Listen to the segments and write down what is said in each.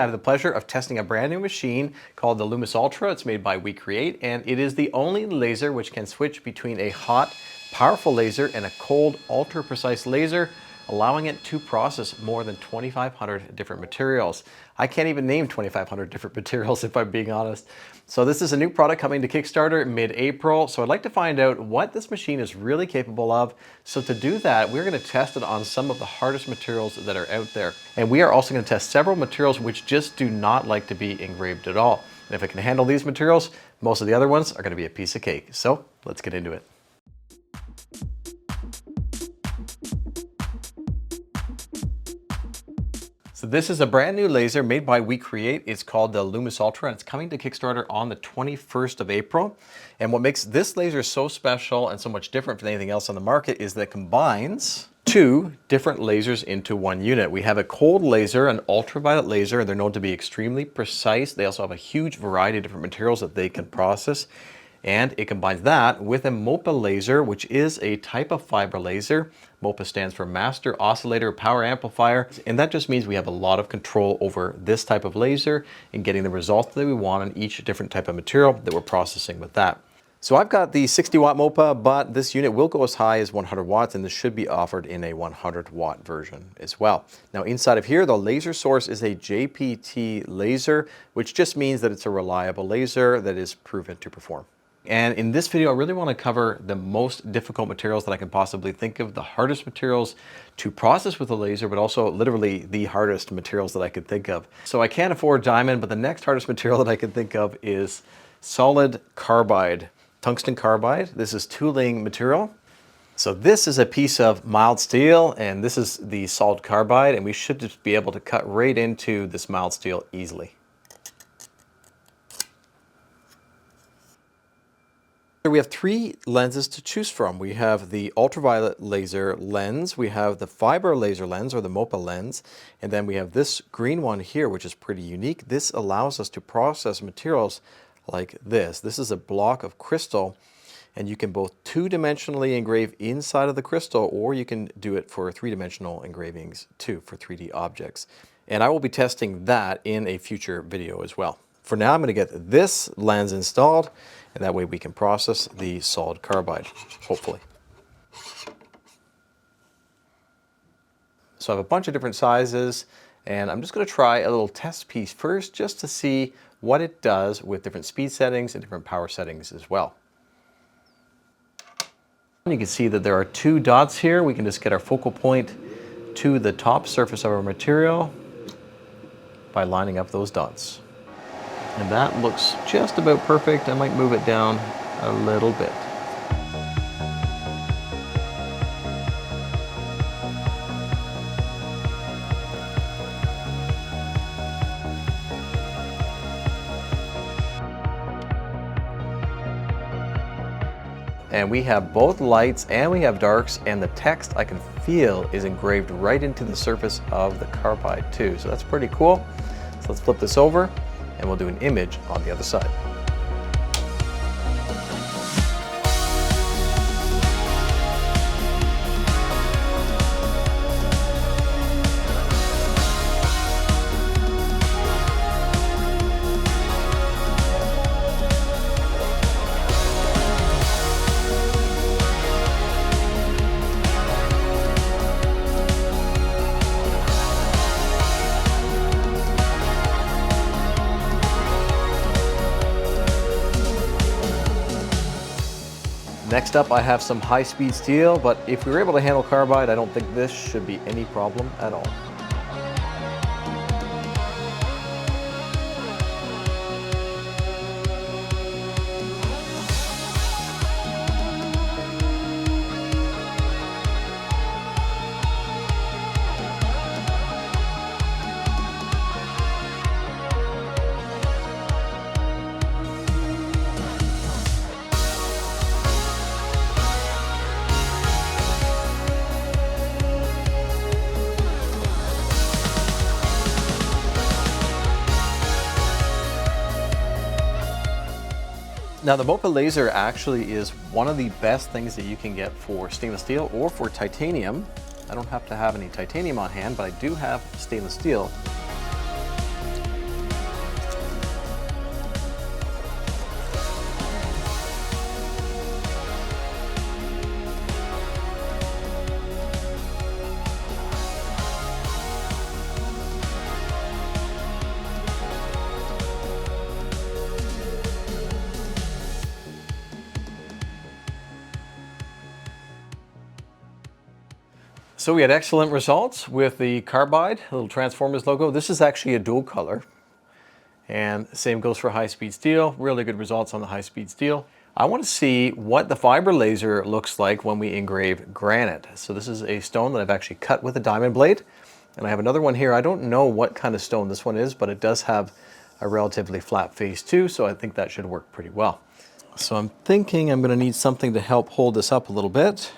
I have the pleasure of testing a brand new machine called the Lumis Ultra. It's made by WeCreat, and it is the only laser which can switch between a hot, powerful laser and a cold, ultra-precise laser, allowing it to process more than 2,500 different materials. I can't even name 2,500 different materials if I'm being honest. So this is a new product coming to Kickstarter mid-April. So I'd like to find out what this machine is really capable of. So to do that, we're going to test it on some of the hardest materials that are out there. And we are also going to test several materials which just do not like to be engraved at all. And if it can handle these materials, most of the other ones are going to be a piece of cake. So let's get into it. So this is a brand new laser made by WeCreat. It's called the Lumis Ultra, and it's coming to Kickstarter on the 21st of April. And what makes this laser so special and so much different from anything else on the market is that it combines two different lasers into one unit. We have a cold laser, an ultraviolet laser, and they're known to be extremely precise. They also have a huge variety of different materials that they can process. And it combines that with a MOPA laser, which is a type of fiber laser. MOPA stands for Master Oscillator Power Amplifier, and that just means we have a lot of control over this type of laser and getting the results that we want on each different type of material that we're processing with that. So I've got the 60 watt MOPA, but this unit will go as high as 100 watts, and this should be offered in a 100 watt version as well. Now inside of here, the laser source is a JPT laser, which just means that it's a reliable laser that is proven to perform. And in this video, I really want to cover the most difficult materials that I can possibly think of, the hardest materials to process with a laser, but also literally the hardest materials that I could think of. So I can't afford diamond, but the next hardest material that I can think of is solid carbide, tungsten carbide. This is tooling material. So this is a piece of mild steel, and this is the solid carbide, and we should just be able to cut right into this mild steel easily. We have three lenses to choose from. We have the ultraviolet laser lens, we have the fiber laser lens or the MOPA lens, and then we have this green one here, which is pretty unique. This allows us to process materials like this. This is a block of crystal, and you can both two-dimensionally engrave inside of the crystal, or you can do it for three-dimensional engravings too, for 3D objects. And I will be testing that in a future video as well. For now, I'm going to get this lens installed, and that way we can process the solid carbide, hopefully. So I have a bunch of different sizes, and I'm just going to try a little test piece first just to see what it does with different speed settings and different power settings as well. You can see that there are two dots here. We can just get our focal point to the top surface of our material by lining up those dots. And that looks just about perfect. I might move it down a little bit. And we have both lights and we have darks, and the text I can feel is engraved right into the surface of the carbide too. So that's pretty cool. So let's flip this over, and we'll do an image on the other side. Next up, I have some high-speed steel, but if we were able to handle carbide, I don't think this should be any problem at all. Now the MOPA laser actually is one of the best things that you can get for stainless steel or for titanium. I don't have to have any titanium on hand, but I do have stainless steel. So we had excellent results with the Carbide, little Transformers logo. This is actually a dual color. And same goes for high-speed steel. Really good results on the high-speed steel. I want to see what the fiber laser looks like when we engrave granite. So this is a stone that I've actually cut with a diamond blade. And I have another one here. I don't know what kind of stone this one is, but it does have a relatively flat face too, so I think that should work pretty well. So I'm thinking I'm going to need something to help hold this up a little bit.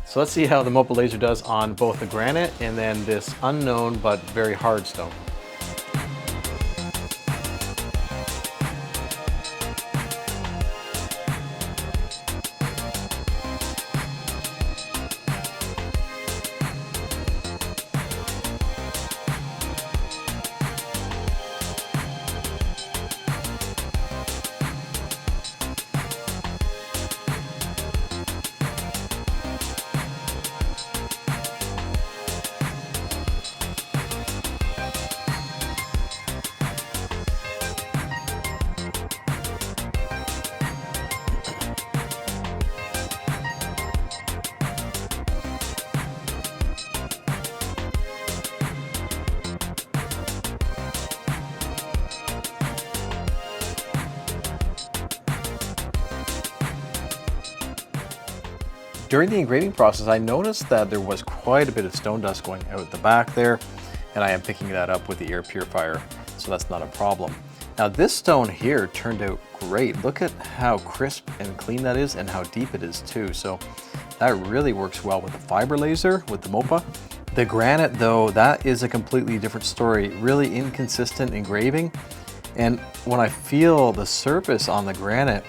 So let's see how the MOPA laser does on both the granite and then this unknown but very hard stone. During the engraving process, I noticed that there was quite a bit of stone dust going out the back there, and I am picking that up with the air purifier, so that's not a problem. Now this stone here turned out great. Look at how crisp and clean that is and how deep it is too. So that really works well with the fiber laser, with the MOPA. The granite though, that is a completely different story. Really inconsistent engraving. And when I feel the surface on the granite,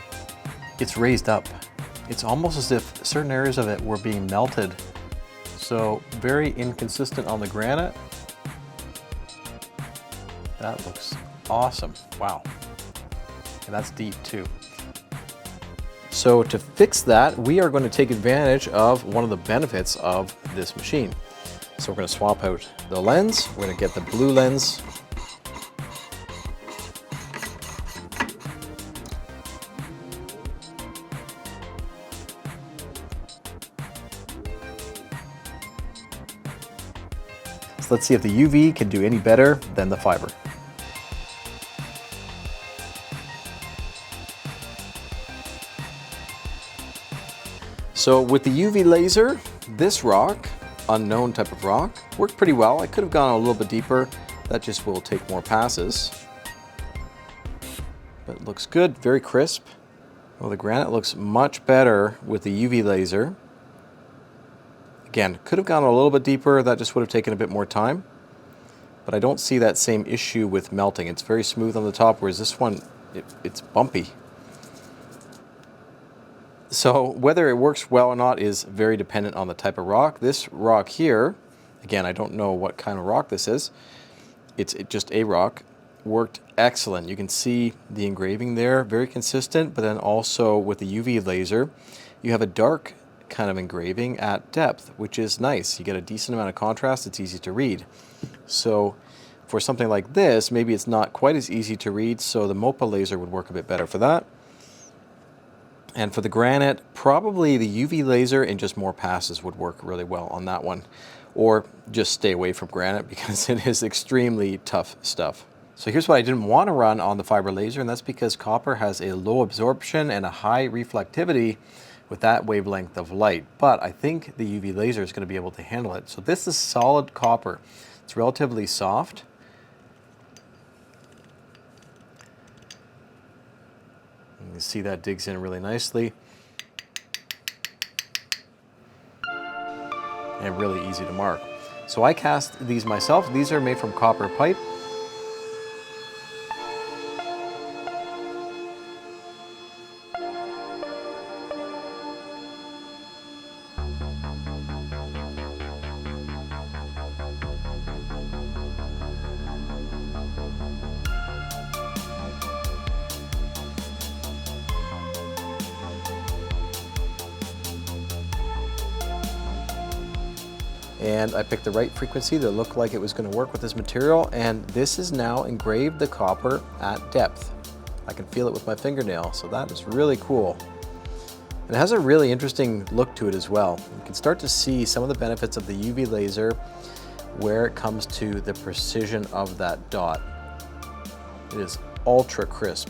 it's raised up. It's almost as if certain areas of it were being melted. So very inconsistent on the granite. That looks awesome. Wow. And that's deep too. So to fix that, we are going to take advantage of one of the benefits of this machine. So we're going to swap out the lens. We're going to get the blue lens. So let's see if the UV can do any better than the fiber. So with the UV laser, this rock, unknown type of rock, worked pretty well. I could have gone a little bit deeper. That just will take more passes. But it looks good, very crisp. Well, the granite looks much better with the UV laser. Again, could have gone a little bit deeper. That just would have taken a bit more time. But I don't see that same issue with melting. It's very smooth on the top, whereas this one, it's bumpy. So whether it works well or not is very dependent on the type of rock. This rock here, again, I don't know what kind of rock this is. It's just a rock. Worked excellent. You can see the engraving there, very consistent, but then also with the UV laser, you have a dark kind of engraving at depth, which is nice. You get a decent amount of contrast. It's easy to read. So for something like this, maybe it's not quite as easy to read, so the MOPA laser would work a bit better for that. And for the granite, probably the UV laser and just more passes would work really well on that one. Or just stay away from granite because it is extremely tough stuff. So here's what I didn't want to run on the fiber laser, and that's because copper has a low absorption and a high reflectivity with that wavelength of light. But I think the UV laser is going to be able to handle it. So this is solid copper. It's relatively soft. You can see that digs in really nicely. And really easy to mark. So I cast these myself. These are made from copper pipe. and I picked the right frequency that looked like it was going to work with this material, and this is now engraved the copper at depth. I can feel it with my fingernail, so that is really cool. And it has a really interesting look to it as well. You can start to see some of the benefits of the UV laser where it comes to the precision of that dot. It is ultra crisp.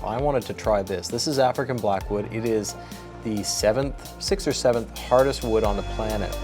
I wanted to try this. This is African blackwood. It is the sixth or seventh hardest wood on the planet.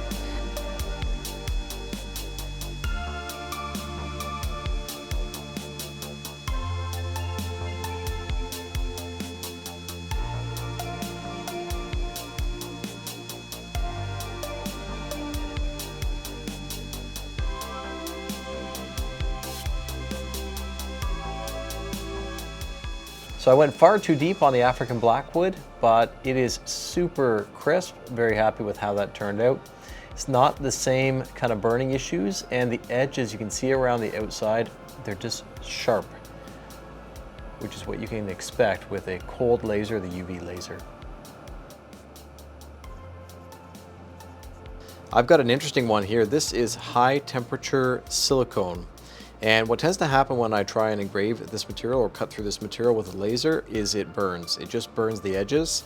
So I went far too deep on the African blackwood, but it is super crisp. Very happy with how that turned out. It's not the same kind of burning issues, and the edges you can see around the outside, they're just sharp, which is what you can expect with a cold laser, the UV laser. I've got an interesting one here. This is high temperature silicone. And what tends to happen when I try and engrave this material or cut through this material with a laser is it burns. It just burns the edges,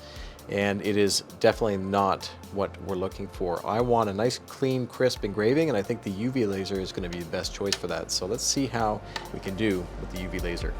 and it is definitely not what we're looking for. I want a nice, clean, crisp engraving, and I think the UV laser is going to be the best choice for that. So let's see how we can do with the UV laser.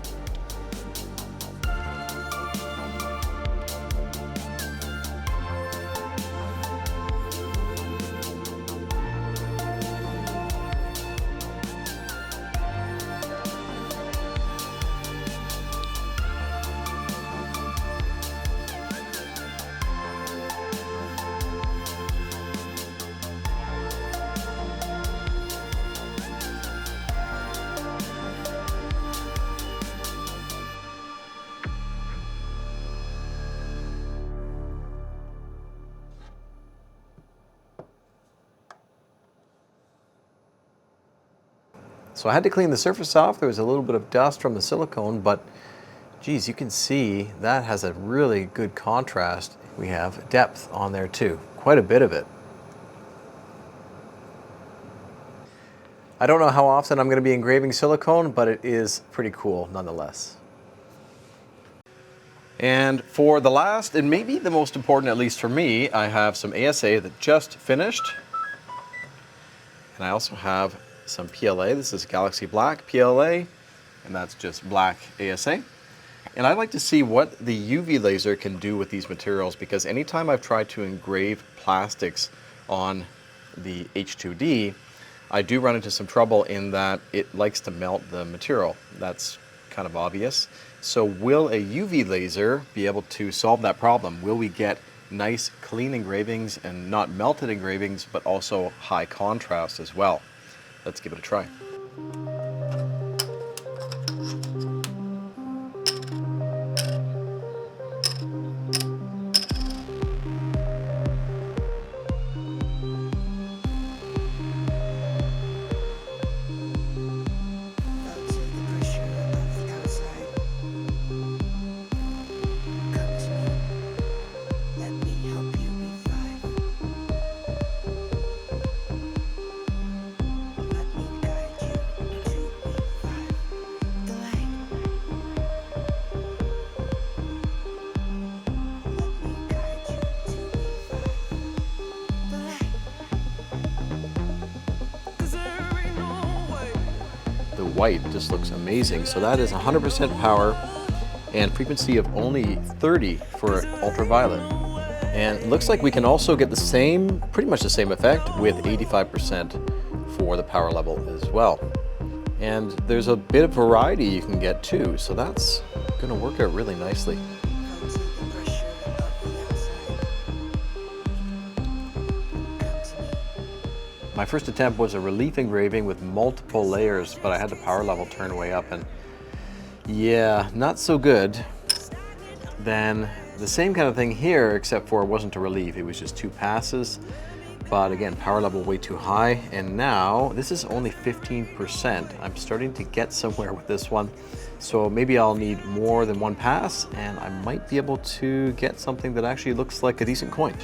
So I had to clean the surface off. There was a little bit of dust from the silicone, but geez, you can see that has a really good contrast. We have depth on there too, quite a bit of it. I don't know how often I'm going to be engraving silicone, but it is pretty cool nonetheless. And for the last, and maybe the most important, at least for me, I have some ASA that just finished. And I also have some PLA. This is Galaxy Black PLA, and that's just black ASA. And I like to see what the UV laser can do with these materials, because anytime I've tried to engrave plastics on the H2D, I do run into some trouble in that it likes to melt the material. That's kind of obvious. So will a UV laser be able to solve that problem? Will we get nice clean engravings and not melted engravings, but also high contrast as well? Let's give it a try. White just looks amazing. So that is 100% power and frequency of only 30 for ultraviolet. And it looks like we can also get the same, pretty much the same effect with 85% for the power level as well. And there's a bit of variety you can get too, so that's going to work out really nicely. My first attempt was a relief engraving with multiple layers, but I had the power level turned way up, and yeah, not so good. Then the same kind of thing here, except for it wasn't a relief, it was just 2 passes. But again, power level way too high, and now this is only 15%. I'm starting to get somewhere with this one, so maybe I'll need more than 1 pass, and I might be able to get something that actually looks like a decent coin.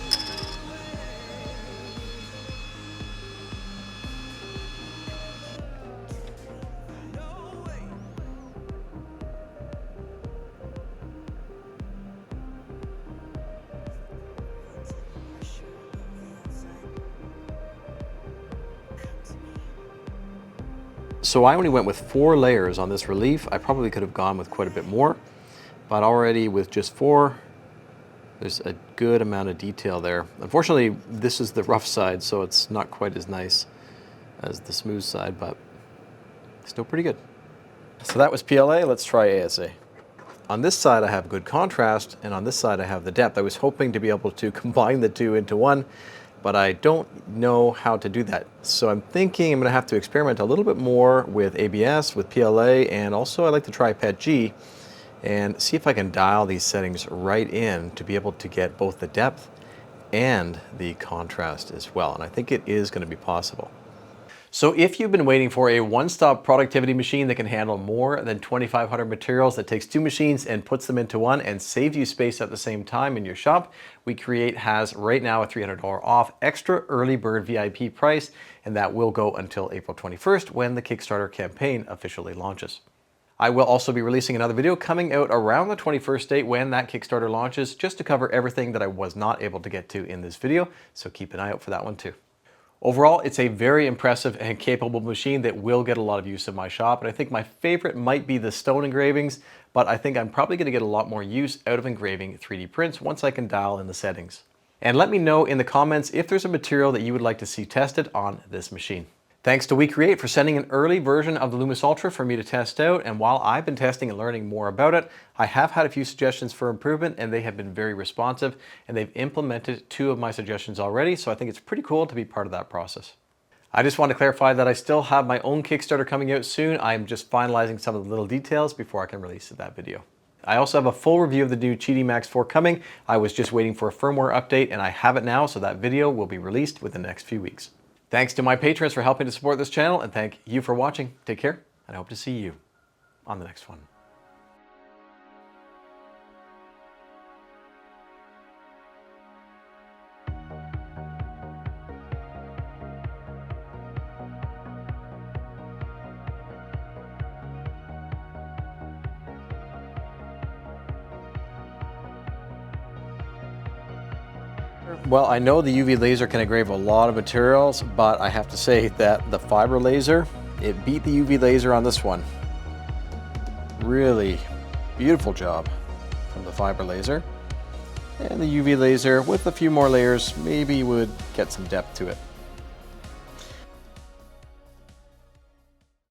So I only went with 4 layers on this relief. I probably could have gone with quite a bit more, but already with just 4, there's a good amount of detail there. Unfortunately, this is the rough side, so it's not quite as nice as the smooth side, but still pretty good. So that was PLA, let's try ASA. On this side I have good contrast, and on this side I have the depth. I was hoping to be able to combine the two into one, but I don't know how to do that. So I'm thinking I'm gonna have to experiment a little bit more with ABS, with PLA, and also I like to try PETG and see if I can dial these settings right in to be able to get both the depth and the contrast as well. And I think it is gonna be possible. So if you've been waiting for a one-stop productivity machine that can handle more than 2,500 materials, that takes 2 machines and puts them into one and saves you space at the same time in your shop, WeCreat has right now a $300 off extra early bird VIP price, and that will go until April 21st when the Kickstarter campaign officially launches. I will also be releasing another video coming out around the 21st date when that Kickstarter launches, just to cover everything that I was not able to get to in this video, so keep an eye out for that one too. Overall, it's a very impressive and capable machine that will get a lot of use in my shop, and I think my favorite might be the stone engravings, but I think I'm probably going to get a lot more use out of engraving 3D prints once I can dial in the settings. And let me know in the comments if there's a material that you would like to see tested on this machine. Thanks to WeCreat for sending an early version of the Lumos Ultra for me to test out, and while I've been testing and learning more about it, I have had a few suggestions for improvement, and they have been very responsive, and they've implemented 2 of my suggestions already, so I think it's pretty cool to be part of that process. I just want to clarify that I still have my own Kickstarter coming out soon. I'm just finalizing some of the little details before I can release that video. I also have a full review of the new Cheaty Max 4 coming. I was just waiting for a firmware update, and I have it now, so that video will be released within the next few weeks. Thanks to my patrons for helping to support this channel, and thank you for watching. Take care, and I hope to see you on the next one. Well, I know the UV laser can engrave a lot of materials, but I have to say that the fiber laser, it beat the UV laser on this one. Really beautiful job from the fiber laser. And the UV laser, with a few more layers, maybe would get some depth to it.